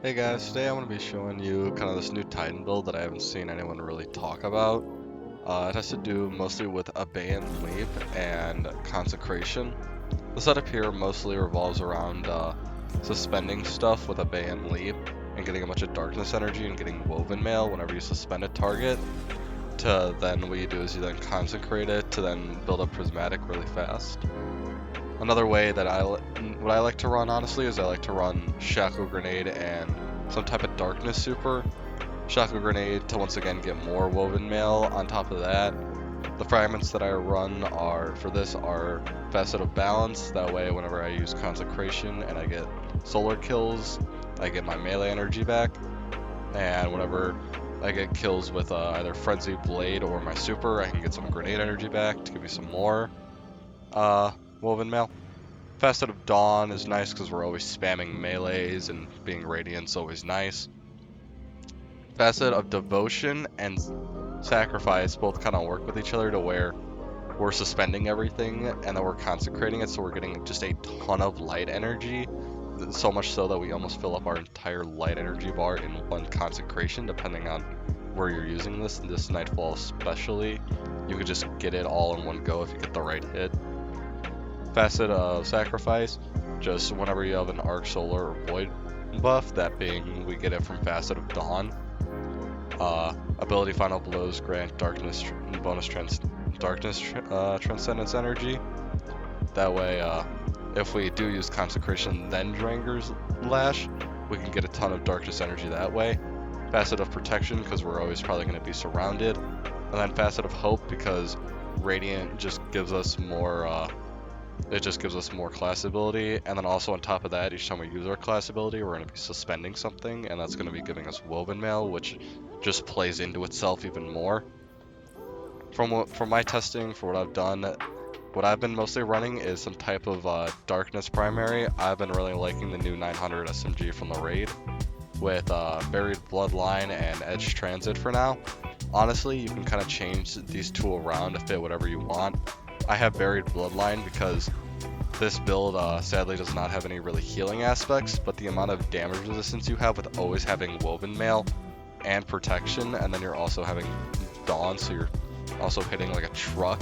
Hey guys, today I'm going to be showing you kind of this new Titan build that I haven't seen anyone really talk about. It has to do mostly with Abandoned Leap and Consecration. The setup here mostly revolves around suspending stuff with Abandoned Leap and getting a bunch of darkness energy and getting Woven Mail whenever you suspend a target. To then what you do is you then consecrate it to then build up prismatic really fast. Another way that what I like to run honestly is I like to run Shackle Grenade and some type of Darkness Super. Shackle Grenade to once again get more Woven Mail. On top of that, the fragments that I run are Facet of Balance. That way, whenever I use Consecration and I get solar kills, I get my melee energy back. And whenever I get kills with either Frenzy Blade or my super, I can get some grenade energy back to give me some more Woven Mail. Facet of Dawn is nice because we're always spamming melees and being Radiant's always nice. Facet of Devotion and Sacrifice both kind of work with each other to where we're suspending everything and then we're consecrating it, so we're getting just a ton of light energy. So much so that we almost fill up our entire light energy bar in one consecration, depending on where you're using this. In this Nightfall especially, you could just get it all in one go if you get the right hit. Facet of Sacrifice, just whenever you have an Arc Solar or Void buff, that being we get it from Facet of Dawn. Ability Final Blows grant Darkness Transcendence energy. That way, if we do use Consecration then Dranger's Lash, we can get a ton of Darkness energy that way. Facet of Protection, because we're always probably going to be surrounded. And then Facet of Hope, because Radiant just gives us more it just gives us more class ability, and then also on top of that, each time we use our class ability, we're going to be suspending something, and that's going to be giving us Woven Mail, which just plays into itself even more. From my testing, for what I've done, what I've been mostly running is some type of Darkness primary. I've been really liking the new 900 SMG from the raid, with Buried Bloodline and Edge Transit for now. Honestly, you can kind of change these two around to fit whatever you want. I have Buried Bloodline because this build sadly does not have any really healing aspects, but the amount of damage resistance you have with always having Woven Mail and Protection, and then you're also having Dawn, so you're also hitting like a truck,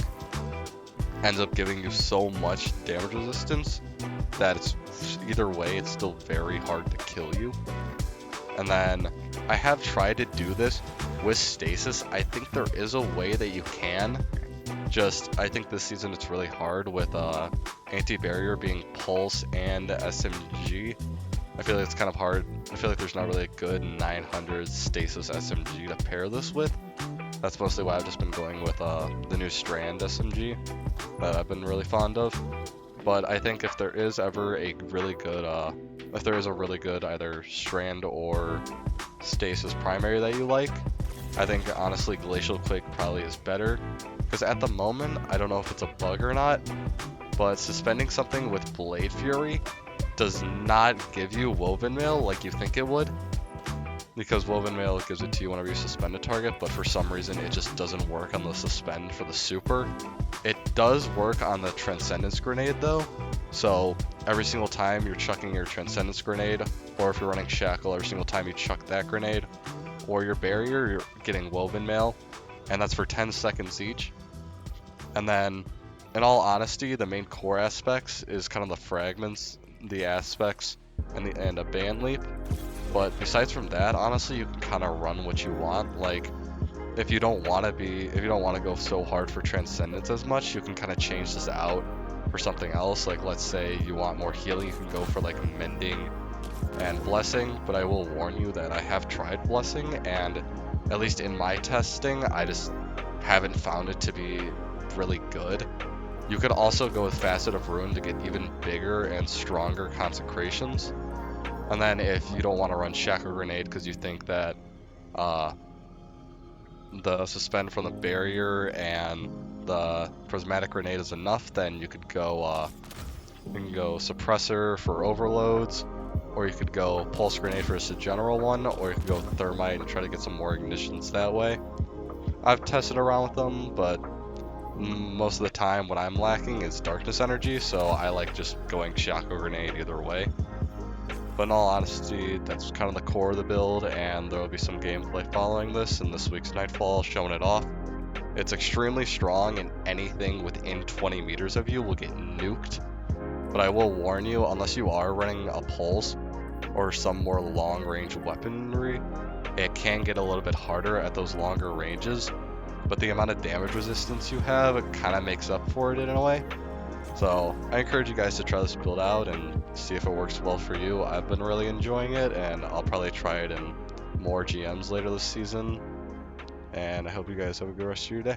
ends up giving you so much damage resistance that it's either way, it's still very hard to kill you. And then I have tried to do this with Stasis. I think there is a way that you can. Just, I think this season it's really hard with anti-barrier being Pulse and SMG. I feel like it's kind of hard. I feel like there's not really a good 900 Stasis SMG to pair this with. That's mostly why I've just been going with the new Strand SMG that I've been really fond of. But I think if there is ever a really good, either Strand or Stasis primary that you like, I think honestly Glacial Quake probably is better. Because at the moment, I don't know if it's a bug or not, but suspending something with Blade Fury does not give you Woven Mail like you think it would. Because Woven Mail gives it to you whenever you suspend a target, but for some reason it just doesn't work on the suspend for the super. It does work on the Transcendence Grenade though, so every single time you're chucking your Transcendence Grenade, or if you're running Shackle, every single time you chuck that grenade, or your barrier, you're getting Woven Mail, and that's for 10 seconds each. And then, in all honesty, the main core aspects is kind of the fragments, the aspects, and a band leap. But besides from that, honestly, you can kind of run what you want. Like, if you don't want to go so hard for Transcendence as much, you can kind of change this out for something else. Like, let's say you want more healing, you can go for like Mending and Blessing. But I will warn you that I have tried Blessing, and at least in my testing, I just haven't found it to be really good. You could also go with Facet of Ruin to get even bigger and stronger consecrations. And then if you don't want to run Shackle Grenade because you think that the suspend from the barrier and the prismatic grenade is enough, then you could go suppressor for overloads, or you could go pulse grenade for just a general one, or you could go thermite and try to get some more ignitions that way. I've tested around with them, but most of the time what I'm lacking is darkness energy, so I like just going Shackle Grenade either way. But in all honesty, that's kind of the core of the build, and there will be some gameplay following this in this week's Nightfall showing it off. It's extremely strong, and anything within 20 meters of you will get nuked. But I will warn you, unless you are running a pulse or some more long-range weaponry, it can get a little bit harder at those longer ranges. But the amount of damage resistance you have, it kind of makes up for it in a way. So I encourage you guys to try this build out and see if it works well for you. I've been really enjoying it, and I'll probably try it in more GMs later this season. And I hope you guys have a good rest of your day.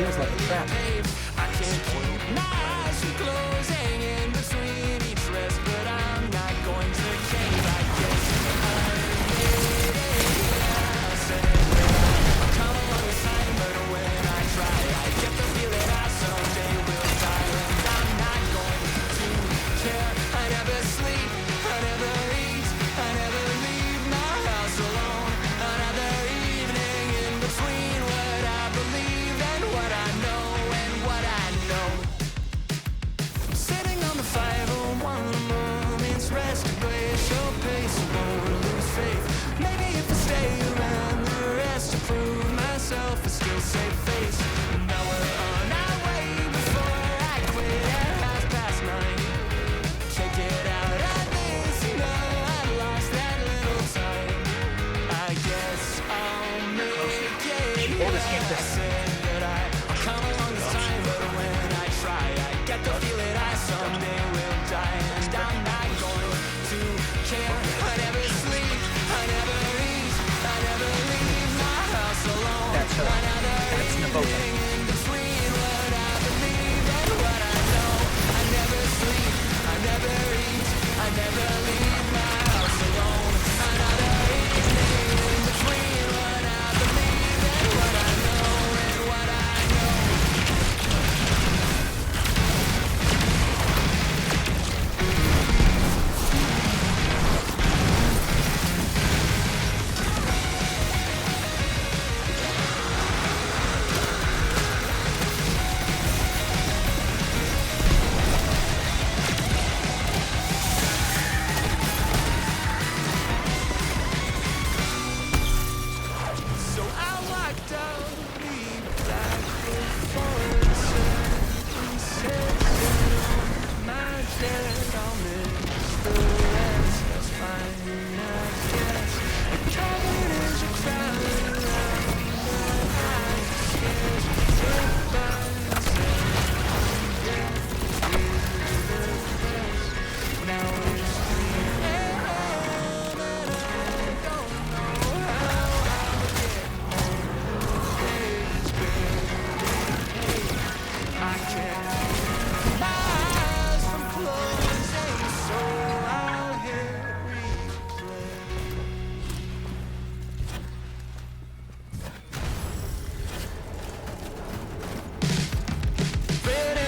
feels like a trap. Hold this, keep this.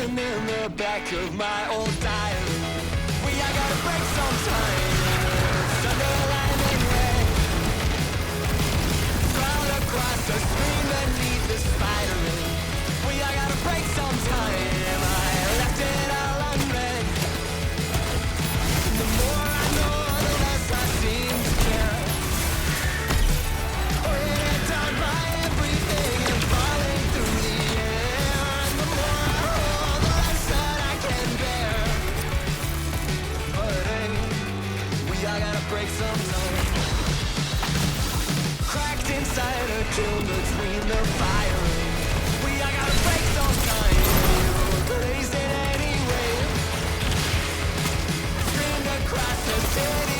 In the back of my old diary, I gotta break sometime. It's underlined in red, crawled across the screen beneath the Spider-Man. I gotta break sometime. I left it all unread. The more I know, the less I seem to care. Weighted down by everything and falling through the air. And the more I hold, the less that I can bear. But hey, I gotta break sometime. Cracked inside a kiln between the fire. I gotta break sometime. Blazed it anyway. Screamed across the city.